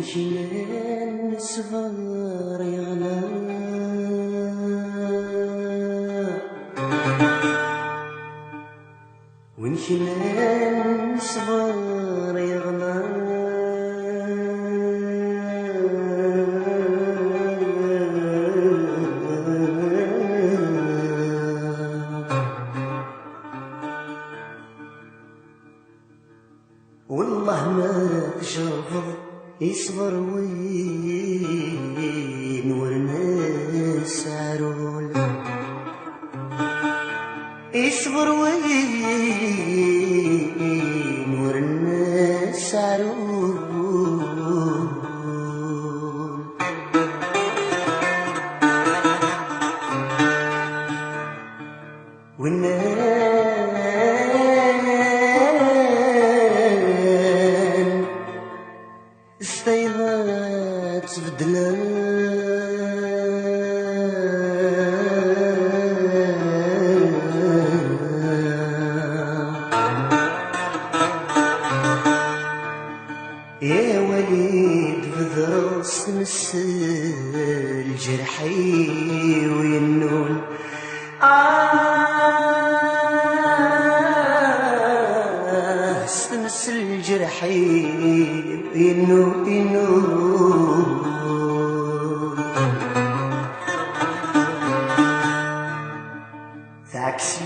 شلال صغار يغنى وين شلال صغار يغنى والله ما تشرفض يصبر وين والناس عرول يصبر وين والناس عرول والناس استيضات بدلا يا وليد بذرس مثل جرحي وينون استمثل جرحي ينون ينون تعكس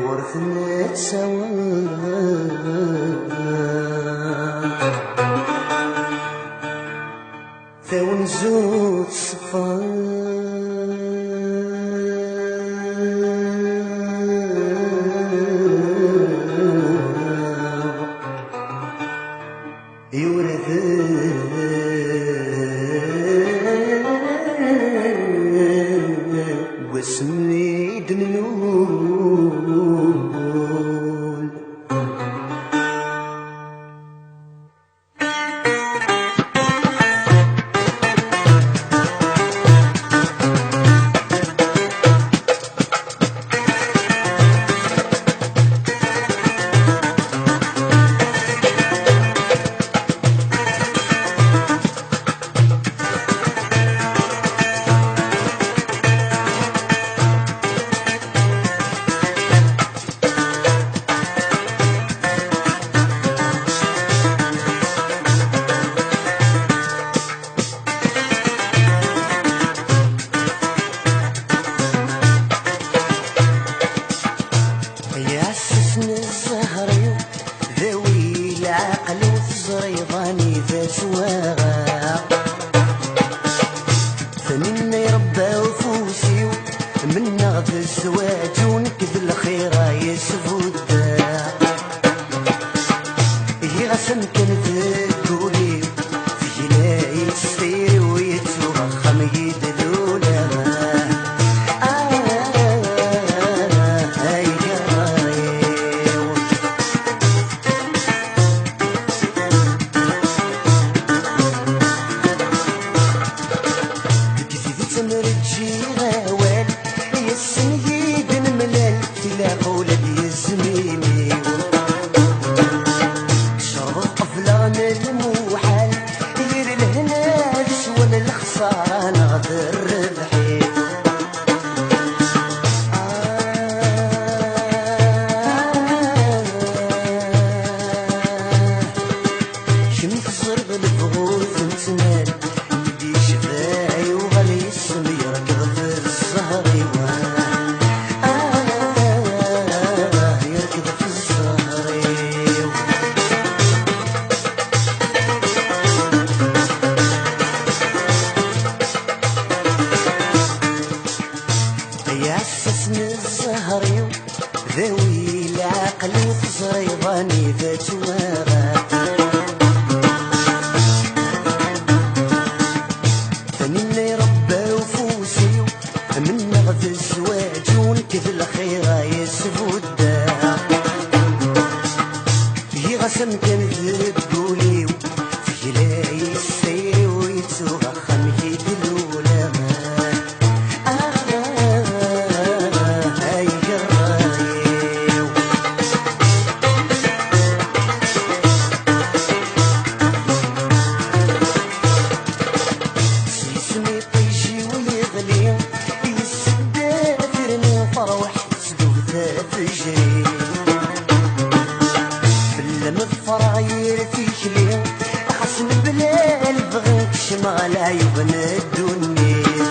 ورثنا تسوى ثون زوج صفار يورث واسمي دنيول ياسسني الزهري ذوي العقل والزريضاني ذات واغا فمنا يربى وفوسي من نغذ الزواج ونكذ الخيرة يسفو الداع يغسن كان ذكولي في جناي السير ويتوخم يدلولا ياسسني الزهري ذوي العقل والزريضاني ذات واغا فمنا يربى وفوسي من نغذ الزواج ونكذ الخيرة يسفو الداع يغسن كان ذبولي في جلاي السير ويتوغخم يدلولا اسمي طيجي ويغلي يسدافرني وفروح سدوثة تجري بلا مفرع يرثيك لي حسن بلا البغيك شمال عيوبنا الدنيا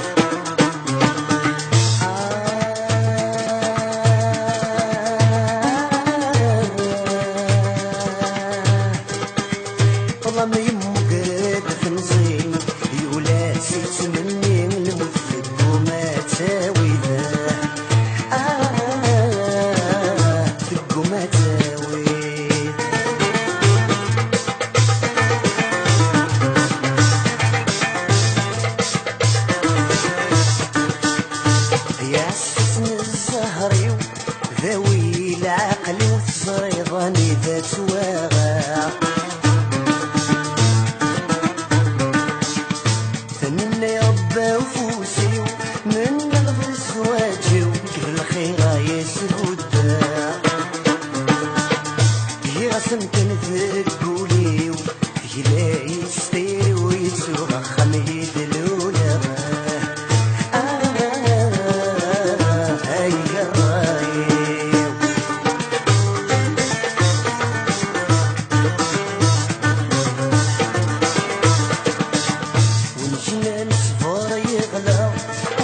والله ما يمك تنزين يولاد سيت مني المثل وما تساوي ذا ثق وما تساوي يا حسن الزهري ذوي العقل وتزريضاني ذات واغا ثنني ربا وفوسي من نغض الزواجي وكل الخير يسبودا يغسم تنثق قولي يلاقي يستيري ويسوغ خمي دلولا ونجنا نصبر يغلى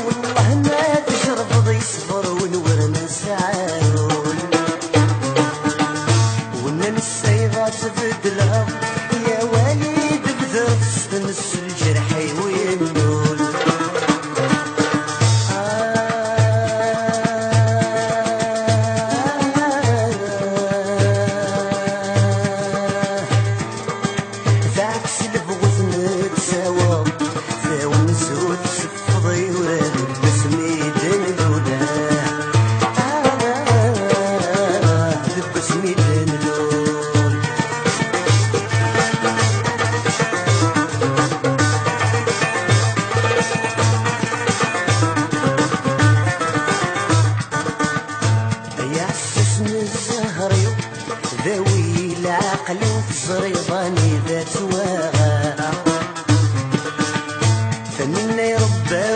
والله ما تشرب ضي صبر ونور نسعاون وننسيغات بدلا يا وليد بذر تستنس الجرح وينول ذاك سلب نتساوى ثاو نزود سفضي وراد بسمي دنلولا بسمي دنلول يا حسن الزهري ذوي العقل وتزريضاني ذات واغا فننا ربا